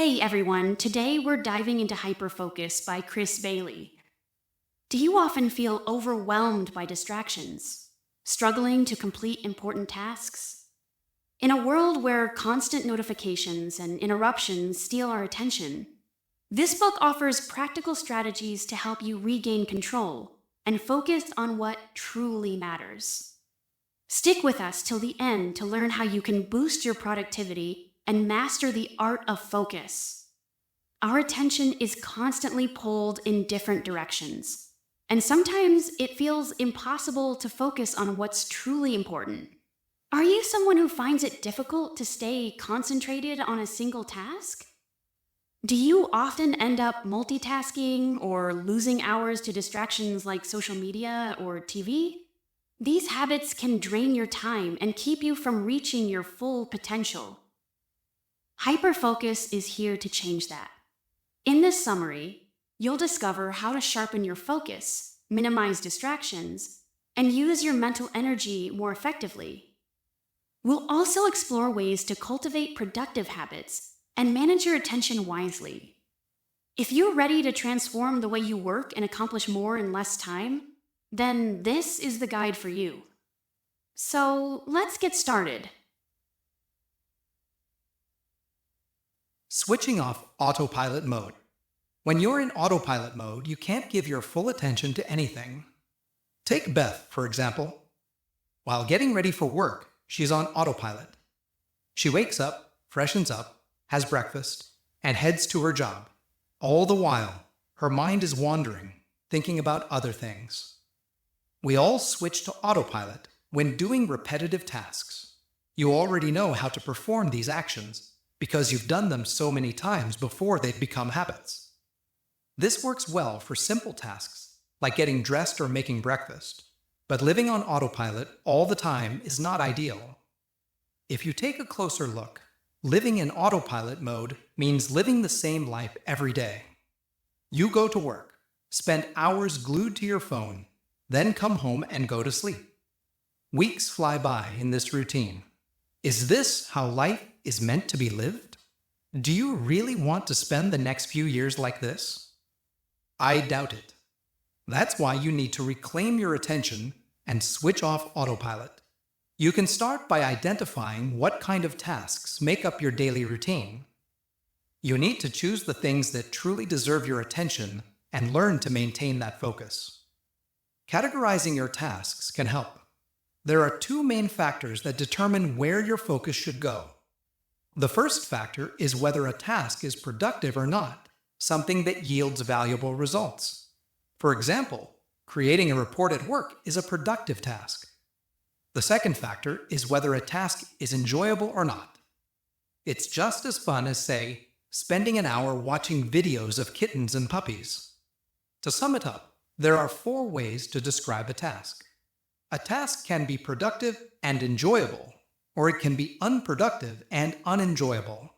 Hey everyone, today we're diving into Hyperfocus by Chris Bailey. Do you often feel overwhelmed by distractions, struggling to complete important tasks? In a world where constant notifications and interruptions steal our attention, this book offers practical strategies to help you regain control and focus on what truly matters. Stick with us till the end to learn how you can boost your productivity and master the art of focus. Our attention is constantly pulled in different directions, and sometimes it feels impossible to focus on what's truly important. Are you someone who finds it difficult to stay concentrated on a single task? Do you often end up multitasking or losing hours to distractions like social media or TV? These habits can drain your time and keep you from reaching your full potential. Hyperfocus is here to change that. In this summary, you'll discover how to sharpen your focus, minimize distractions, and use your mental energy more effectively. We'll also explore ways to cultivate productive habits and manage your attention wisely. If you're ready to transform the way you work and accomplish more in less time, then this is the guide for you. So let's get started. Switching off autopilot mode. When you're in autopilot mode, you can't give your full attention to anything. Take Beth, for example. While getting ready for work, she's on autopilot. She wakes up, freshens up, has breakfast, and heads to her job. All the while, her mind is wandering, thinking about other things. We all switch to autopilot when doing repetitive tasks. You already know how to perform these actions because you've done them so many times before they've become habits. This works well for simple tasks, like getting dressed or making breakfast, but living on autopilot all the time is not ideal. If you take a closer look, living in autopilot mode means living the same life every day. You go to work, spend hours glued to your phone, then come home and go to sleep. Weeks fly by in this routine. Is this how life is meant to be lived? Do you really want to spend the next few years like this? I doubt it. That's why you need to reclaim your attention and switch off autopilot. You can start by identifying what kind of tasks make up your daily routine. You need to choose the things that truly deserve your attention and learn to maintain that focus. Categorizing your tasks can help. There are two main factors that determine where your focus should go. The first factor is whether a task is productive or not, something that yields valuable results. For example, creating a report at work is a productive task. The second factor is whether a task is enjoyable or not. It's just as fun as, say, spending an hour watching videos of kittens and puppies. To sum it up, there are 4 ways to describe a task. A task can be productive and enjoyable, or it can be unproductive and unenjoyable.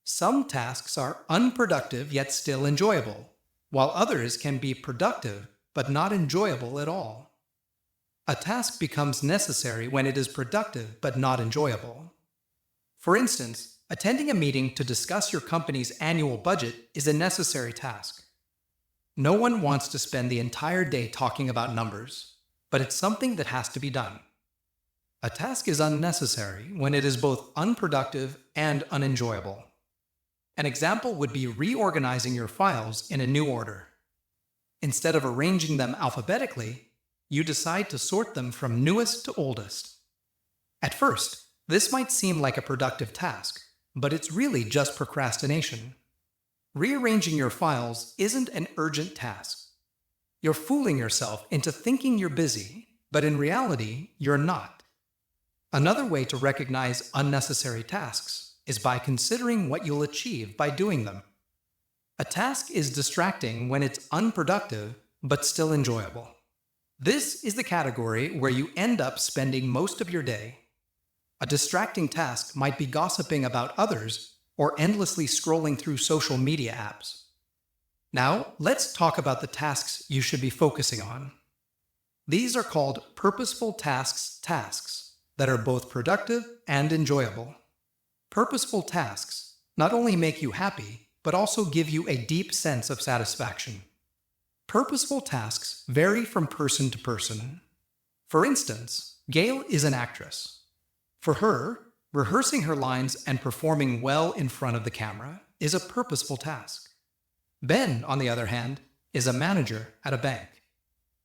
Some tasks are unproductive yet still enjoyable, while others can be productive but not enjoyable at all. A task becomes necessary when it is productive but not enjoyable. For instance, attending a meeting to discuss your company's annual budget is a necessary task. No one wants to spend the entire day talking about numbers, but it's something that has to be done. A task is unnecessary when it is both unproductive and unenjoyable. An example would be reorganizing your files in a new order. Instead of arranging them alphabetically, you decide to sort them from newest to oldest. At first, this might seem like a productive task, but it's really just procrastination. Rearranging your files isn't an urgent task. You're fooling yourself into thinking you're busy, but in reality, you're not. Another way to recognize unnecessary tasks is by considering what you'll achieve by doing them. A task is distracting when it's unproductive, but still enjoyable. This is the category where you end up spending most of your day. A distracting task might be gossiping about others or endlessly scrolling through social media apps. Now, let's talk about the tasks you should be focusing on. These are called purposeful tasks that are both productive and enjoyable. Purposeful tasks not only make you happy, but also give you a deep sense of satisfaction. Purposeful tasks vary from person to person. For instance, Gail is an actress. For her, rehearsing her lines and performing well in front of the camera is a purposeful task. Ben, on the other hand, is a manager at a bank.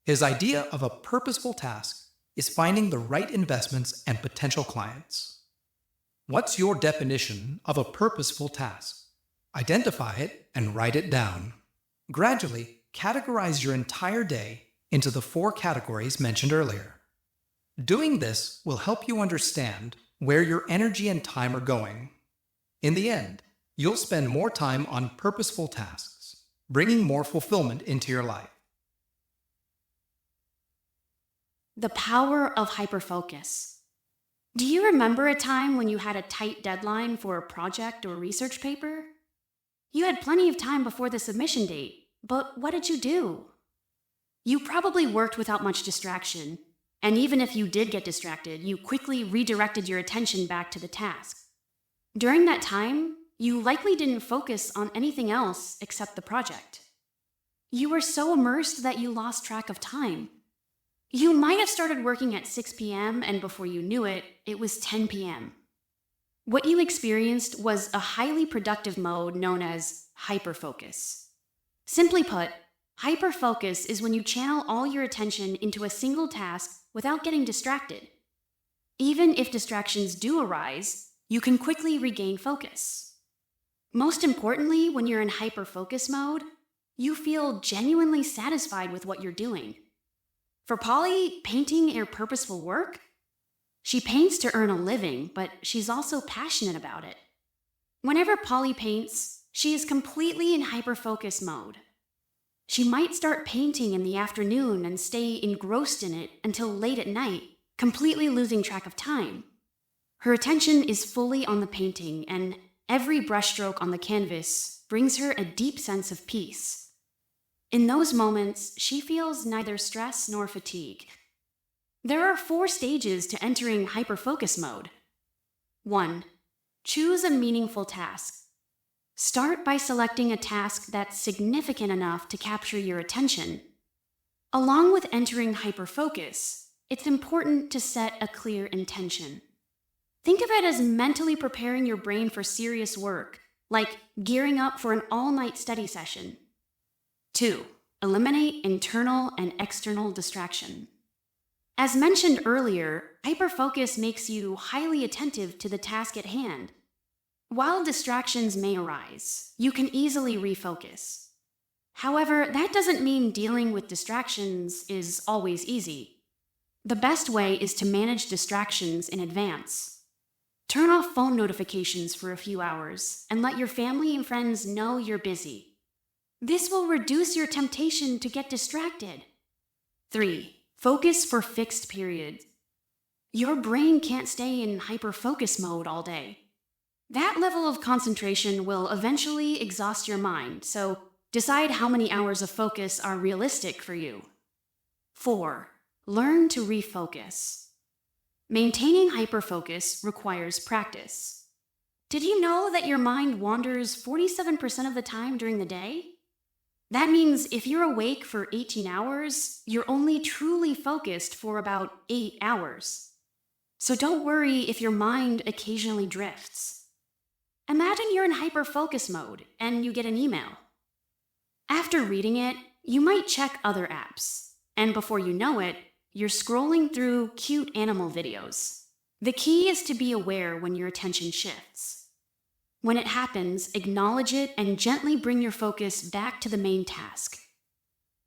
His idea of a purposeful task is finding the right investments and potential clients. What's your definition of a purposeful task? Identify it and write it down. Gradually, categorize your entire day into the 4 categories mentioned earlier. Doing this will help you understand where your energy and time are going. In the end, you'll spend more time on purposeful tasks, bringing more fulfillment into your life. The power of hyperfocus. Do you remember a time when you had a tight deadline for a project or research paper? You had plenty of time before the submission date, but what did you do? You probably worked without much distraction, and even if you did get distracted, you quickly redirected your attention back to the task. During that time, you likely didn't focus on anything else except the project. You were so immersed that you lost track of time. You might have started working at 6 p.m., and before you knew it, it was 10 p.m. What you experienced was a highly productive mode known as hyperfocus. Simply put, hyperfocus is when you channel all your attention into a single task without getting distracted. Even if distractions do arise, you can quickly regain focus. Most importantly, when you're in hyperfocus mode, you feel genuinely satisfied with what you're doing. For Polly, painting is purposeful work. She paints to earn a living, but she's also passionate about it. Whenever Polly paints, she is completely in hyperfocus mode. She might start painting in the afternoon and stay engrossed in it until late at night, completely losing track of time. Her attention is fully on the painting, and every brushstroke on the canvas brings her a deep sense of peace. In those moments, she feels neither stress nor fatigue. There are 4 stages to entering hyperfocus mode. 1. Choose a meaningful task. Start by selecting a task that's significant enough to capture your attention. Along with entering hyperfocus, it's important to set a clear intention. Think of it as mentally preparing your brain for serious work, like gearing up for an all-night study session. 2. Eliminate internal and external distraction. As mentioned earlier, hyperfocus makes you highly attentive to the task at hand. While distractions may arise, you can easily refocus. However, that doesn't mean dealing with distractions is always easy. The best way is to manage distractions in advance. Turn off phone notifications for a few hours and let your family and friends know you're busy. This will reduce your temptation to get distracted. 3. Focus for fixed periods. Your brain can't stay in hyperfocus mode all day. That level of concentration will eventually exhaust your mind, so decide how many hours of focus are realistic for you. 4. Learn to refocus. Maintaining hyperfocus requires practice. Did you know that your mind wanders 47% of the time during the day? That means if you're awake for 18 hours, you're only truly focused for about 8 hours. So don't worry if your mind occasionally drifts. Imagine you're in hyperfocus mode and you get an email. After reading it, you might check other apps, and before you know it, you're scrolling through cute animal videos. The key is to be aware when your attention shifts. When it happens, acknowledge it and gently bring your focus back to the main task.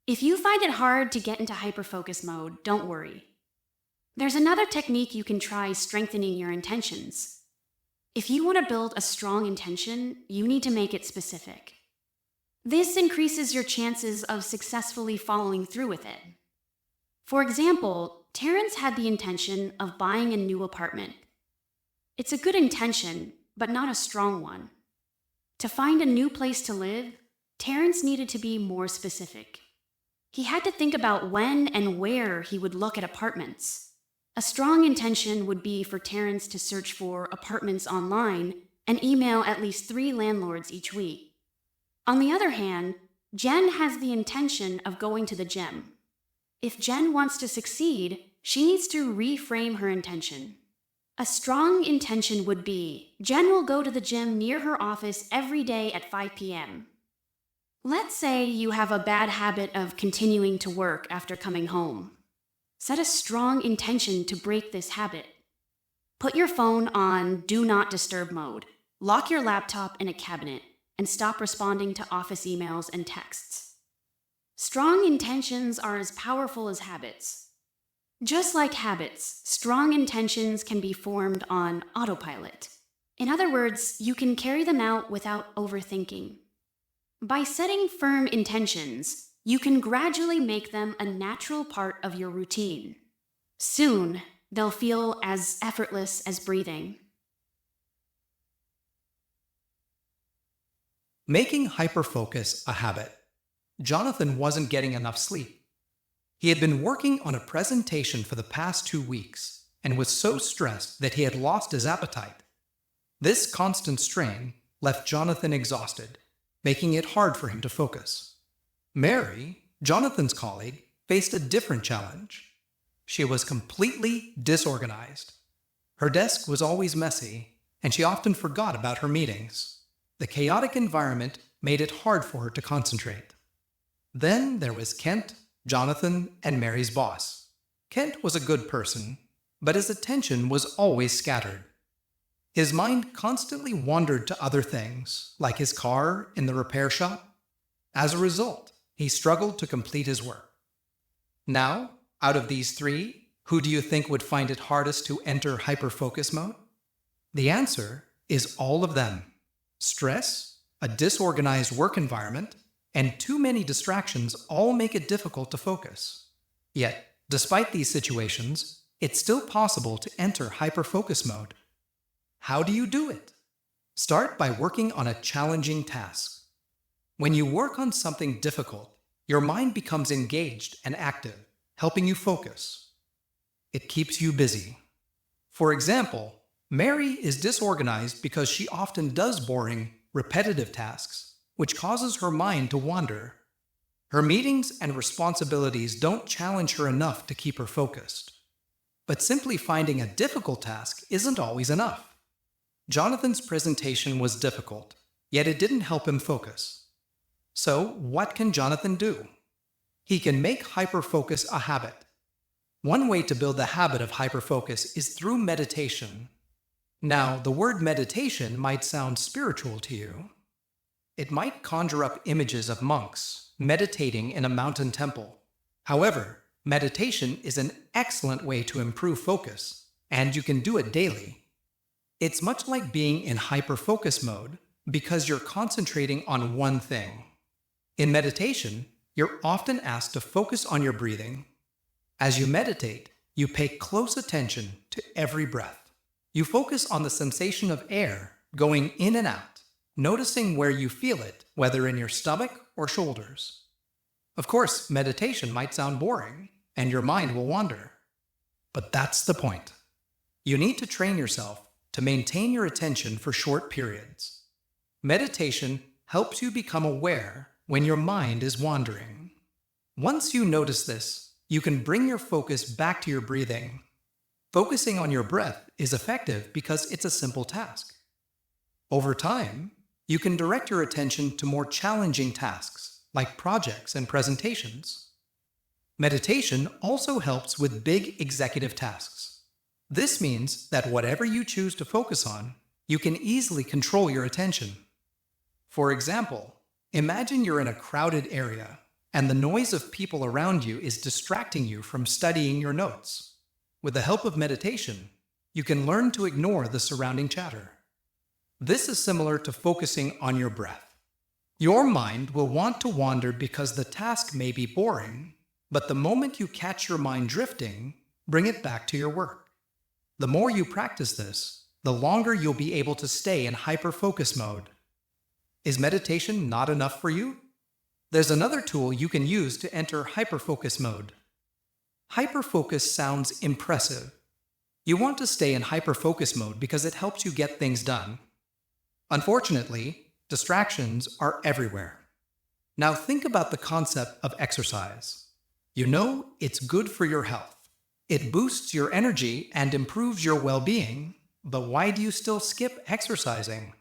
If you find it hard to get into hyperfocus mode, don't worry. There's another technique you can try strengthening your intentions. If you want to build a strong intention, you need to make it specific. This increases your chances of successfully following through with it. For example, Terrence had the intention of buying a new apartment. It's a good intention, but not a strong one. To find a new place to live, Terrence needed to be more specific. He had to think about when and where he would look at apartments. A strong intention would be for Terrence to search for apartments online and email at least 3 landlords each week. On the other hand, Jen has the intention of going to the gym. If Jen wants to succeed, she needs to reframe her intention. A strong intention would be, Jen will go to the gym near her office every day at 5 p.m. Let's say you have a bad habit of continuing to work after coming home. Set a strong intention to break this habit. Put your phone on Do Not Disturb mode. Lock your laptop in a cabinet and stop responding to office emails and texts. Strong intentions are as powerful as habits. Just like habits, strong intentions can be formed on autopilot. In other words, you can carry them out without overthinking. By setting firm intentions, you can gradually make them a natural part of your routine. Soon, they'll feel as effortless as breathing. Making hyperfocus a habit. Jonathan wasn't getting enough sleep. He had been working on a presentation for the past 2 weeks and was so stressed that he had lost his appetite. This constant strain left Jonathan exhausted, making it hard for him to focus. Mary, Jonathan's colleague, faced a different challenge. She was completely disorganized. Her desk was always messy, and she often forgot about her meetings. The chaotic environment made it hard for her to concentrate. Then there was Kent, Jonathan, and Mary's boss. Kent was a good person, but his attention was always scattered. His mind constantly wandered to other things, like his car in the repair shop. As a result, he struggled to complete his work. Now, out of these 3, who do you think would find it hardest to enter hyperfocus mode? The answer is all of them. Stress, a disorganized work environment, and too many distractions all make it difficult to focus. Yet, despite these situations, it's still possible to enter hyperfocus mode. How do you do it? Start by working on a challenging task. When you work on something difficult, your mind becomes engaged and active, helping you focus. It keeps you busy. For example, Mary is disorganized because she often does boring, repetitive tasks, which causes her mind to wander. Her meetings and responsibilities don't challenge her enough to keep her focused. But simply finding a difficult task isn't always enough. Jonathan's presentation was difficult, yet it didn't help him focus. So, what can Jonathan do? He can make hyperfocus a habit. One way to build the habit of hyperfocus is through meditation. Now, the word meditation might sound spiritual to you. It might conjure up images of monks meditating in a mountain temple. However, meditation is an excellent way to improve focus, and you can do it daily. It's much like being in hyperfocus mode because you're concentrating on one thing. In meditation, you're often asked to focus on your breathing. As you meditate, you pay close attention to every breath. You focus on the sensation of air going in and out, noticing where you feel it, whether in your stomach or shoulders. Of course, meditation might sound boring, and your mind will wander. But that's the point. You need to train yourself to maintain your attention for short periods. Meditation helps you become aware when your mind is wandering. Once you notice this, you can bring your focus back to your breathing. Focusing on your breath is effective because it's a simple task. Over time, you can direct your attention to more challenging tasks, like projects and presentations. Meditation also helps with big executive tasks. This means that whatever you choose to focus on, you can easily control your attention. For example, imagine you're in a crowded area, and the noise of people around you is distracting you from studying your notes. With the help of meditation, you can learn to ignore the surrounding chatter. This is similar to focusing on your breath. Your mind will want to wander because the task may be boring, but the moment you catch your mind drifting, bring it back to your work. The more you practice this, the longer you'll be able to stay in hyperfocus mode. Is meditation not enough for you? There's another tool you can use to enter hyperfocus mode. Hyperfocus sounds impressive. You want to stay in hyperfocus mode because it helps you get things done. Unfortunately, distractions are everywhere. Now think about the concept of exercise. You know it's good for your health. It boosts your energy and improves your well-being, but why do you still skip exercising?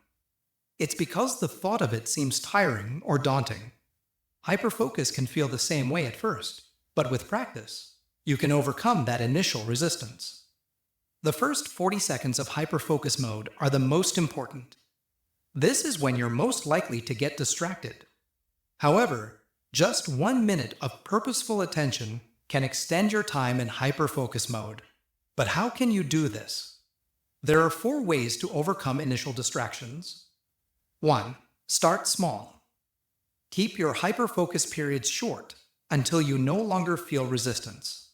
It's because the thought of it seems tiring or daunting. Hyperfocus can feel the same way at first, but with practice, you can overcome that initial resistance. The first 40 seconds of hyperfocus mode are the most important. This is when you're most likely to get distracted. However, just 1 minute of purposeful attention can extend your time in hyperfocus mode. But how can you do this? There are 4 ways to overcome initial distractions. 1. Start small. Keep your hyperfocus periods short until you no longer feel resistance.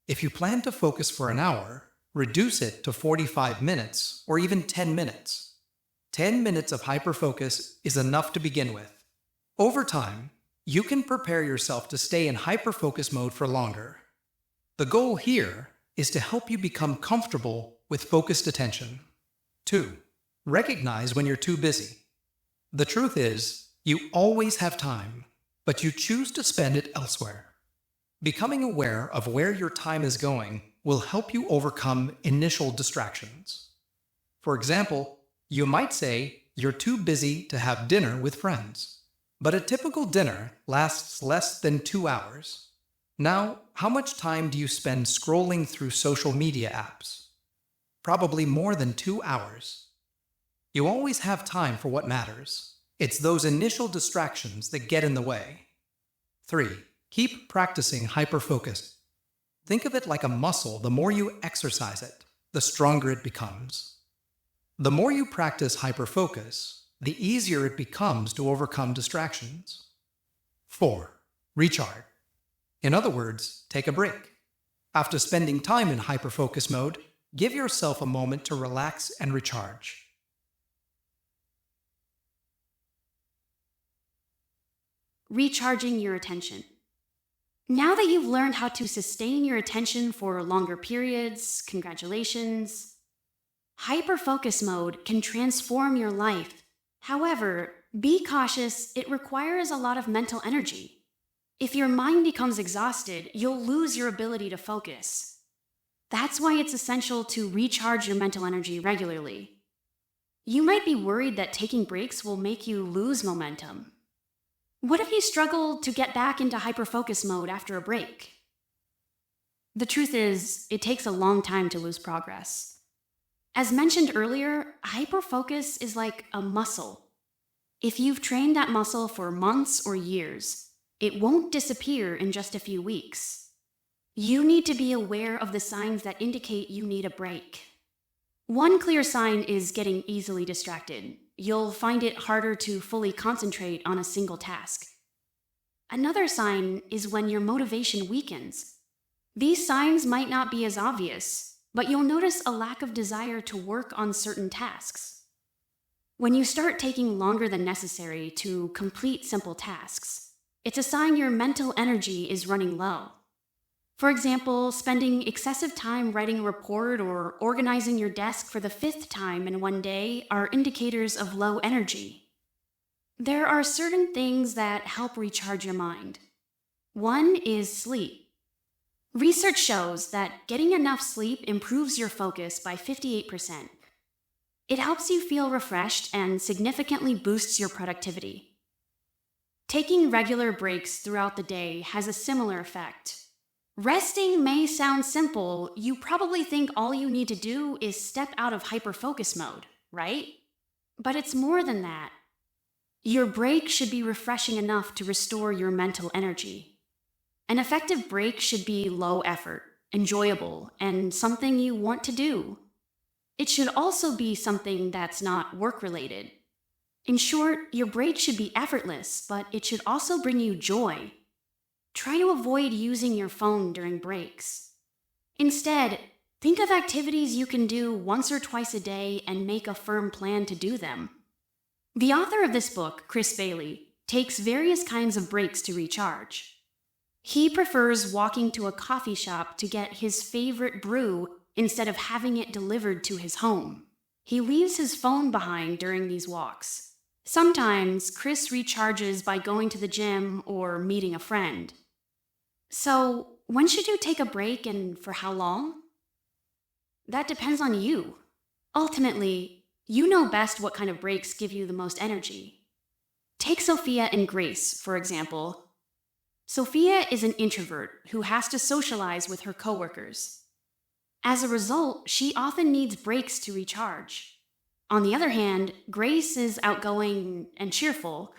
If you plan to focus for an hour, reduce it to 45 minutes or even 10 minutes. 10 minutes of hyperfocus is enough to begin with. Over time, you can prepare yourself to stay in hyperfocus mode for longer. The goal here is to help you become comfortable with focused attention. 2. Recognize when you're too busy. The truth is, you always have time, but you choose to spend it elsewhere. Becoming aware of where your time is going will help you overcome initial distractions. For example, you might say you're too busy to have dinner with friends, but a typical dinner lasts less than 2 hours. Now, how much time do you spend scrolling through social media apps? Probably more than 2 hours. You always have time for what matters. It's those initial distractions that get in the way. 3. Keep practicing hyperfocus. Think of it like a muscle. The more you exercise it, the stronger it becomes. The more you practice hyperfocus, the easier it becomes to overcome distractions. 4. Recharge. In other words, take a break. After spending time in hyperfocus mode, give yourself a moment to relax and recharge. Recharging your attention. Now that you've learned how to sustain your attention for longer periods, congratulations. Hyperfocus mode can transform your life. However, be cautious, it requires a lot of mental energy. If your mind becomes exhausted, you'll lose your ability to focus. That's why it's essential to recharge your mental energy regularly. You might be worried that taking breaks will make you lose momentum. What if you struggle to get back into hyperfocus mode after a break? The truth is, it takes a long time to lose progress. As mentioned earlier, hyperfocus is like a muscle. If you've trained that muscle for months or years, it won't disappear in just a few weeks. You need to be aware of the signs that indicate you need a break. One clear sign is getting easily distracted. You'll find it harder to fully concentrate on a single task. Another sign is when your motivation weakens. These signs might not be as obvious, but you'll notice a lack of desire to work on certain tasks. When you start taking longer than necessary to complete simple tasks, it's a sign your mental energy is running low. For example, spending excessive time writing a report or organizing your desk for the 5th time in one day are indicators of low energy. There are certain things that help recharge your mind. One is sleep. Research shows that getting enough sleep improves your focus by 58%. It helps you feel refreshed and significantly boosts your productivity. Taking regular breaks throughout the day has a similar effect. Resting may sound simple. You probably think all you need to do is step out of hyperfocus mode, right? But it's more than that. Your break should be refreshing enough to restore your mental energy. An effective break should be low effort, enjoyable, and something you want to do. It should also be something that's not work-related. In short, your break should be effortless, but it should also bring you joy. Try to avoid using your phone during breaks. Instead, think of activities you can do once or twice a day and make a firm plan to do them. The author of this book, Chris Bailey, takes various kinds of breaks to recharge. He prefers walking to a coffee shop to get his favorite brew instead of having it delivered to his home. He leaves his phone behind during these walks. Sometimes Chris recharges by going to the gym or meeting a friend. So, when should you take a break and for how long? That depends on you. Ultimately, you know best what kind of breaks give you the most energy. Take Sophia and Grace, for example. Sophia is an introvert who has to socialize with her coworkers. As a result, she often needs breaks to recharge. On the other hand, Grace is outgoing and cheerful.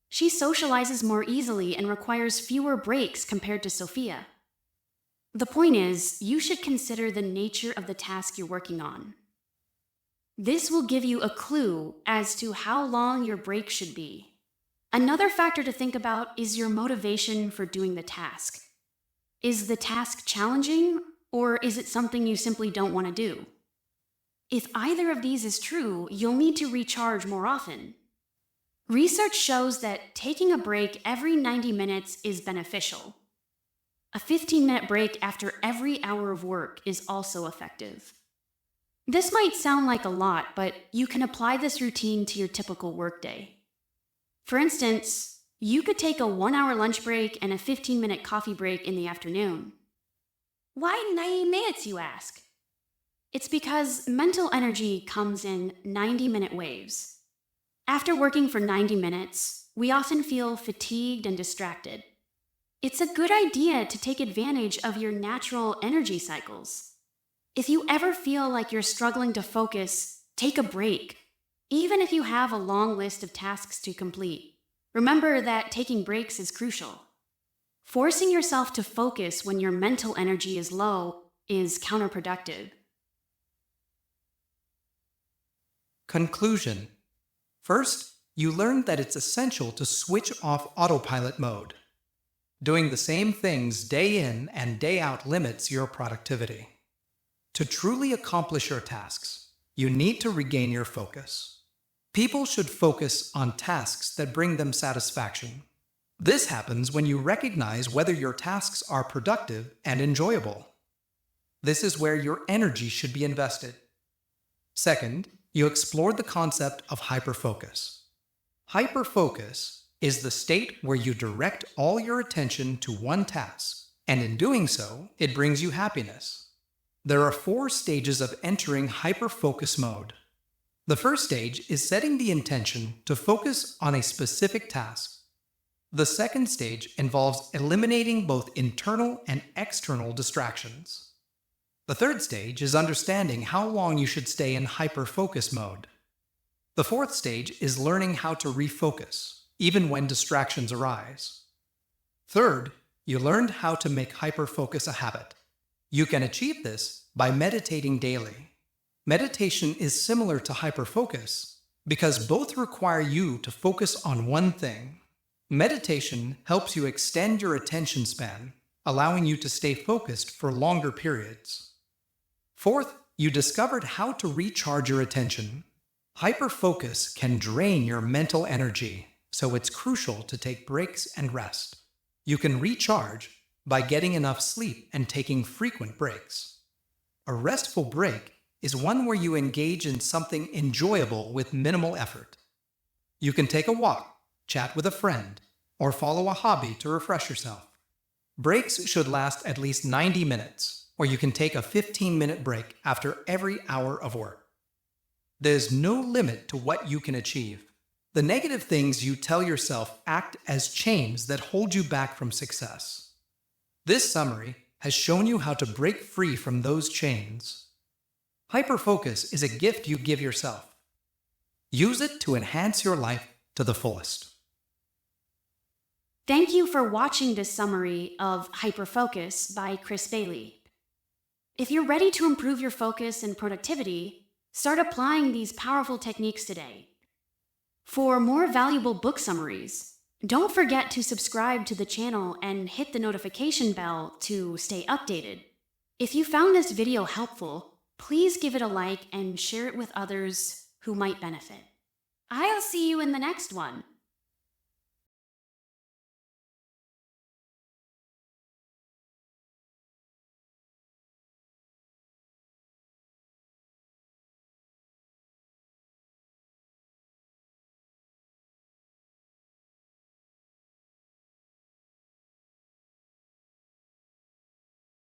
She socializes more easily and requires fewer breaks compared to Sophia. The point is, you should consider the nature of the task you're working on. This will give you a clue as to how long your break should be. Another factor to think about is your motivation for doing the task. Is the task challenging, or is it something you simply don't want to do? If either of these is true, you'll need to recharge more often. Research shows that taking a break every 90 minutes is beneficial. A 15-minute break after every hour of work is also effective. This might sound like a lot, but you can apply this routine to your typical workday. For instance, you could take a 1-hour lunch break and a 15-minute coffee break in the afternoon. Why 90 minutes, you ask? It's because mental energy comes in 90-minute waves. After working for 90 minutes, we often feel fatigued and distracted. It's a good idea to take advantage of your natural energy cycles. If you ever feel like you're struggling to focus, take a break. Even if you have a long list of tasks to complete, remember that taking breaks is crucial. Forcing yourself to focus when your mental energy is low is counterproductive. Conclusion. First, you learned that it's essential to switch off autopilot mode. Doing the same things day in and day out limits your productivity. To truly accomplish your tasks, you need to regain your focus. People should focus on tasks that bring them satisfaction. This happens when you recognize whether your tasks are productive and enjoyable. This is where your energy should be invested. Second, you explored the concept of hyperfocus. Hyperfocus is the state where you direct all your attention to one task, and in doing so, it brings you happiness. There are 4 stages of entering hyperfocus mode. The first stage is setting the intention to focus on a specific task. The second stage involves eliminating both internal and external distractions. The third stage is understanding how long you should stay in hyperfocus mode. The fourth stage is learning how to refocus, even when distractions arise. Third, you learned how to make hyperfocus a habit. You can achieve this by meditating daily. Meditation is similar to hyperfocus because both require you to focus on one thing. Meditation helps you extend your attention span, allowing you to stay focused for longer periods. Fourth, you discovered how to recharge your attention. Hyperfocus can drain your mental energy, so it's crucial to take breaks and rest. You can recharge by getting enough sleep and taking frequent breaks. A restful break is one where you engage in something enjoyable with minimal effort. You can take a walk, chat with a friend, or follow a hobby to refresh yourself. Breaks should last at least 90 minutes, or you can take a 15-minute break after every hour of work. There's no limit to what you can achieve. The negative things you tell yourself act as chains that hold you back from success. This summary has shown you how to break free from those chains. Hyperfocus is a gift you give yourself. Use it to enhance your life to the fullest. Thank you for watching this summary of Hyperfocus by Chris Bailey. If you're ready to improve your focus and productivity, start applying these powerful techniques today. For more valuable book summaries, don't forget to subscribe to the channel and hit the notification bell to stay updated. If you found this video helpful, please give it a like and share it with others who might benefit. I'll see you in the next one.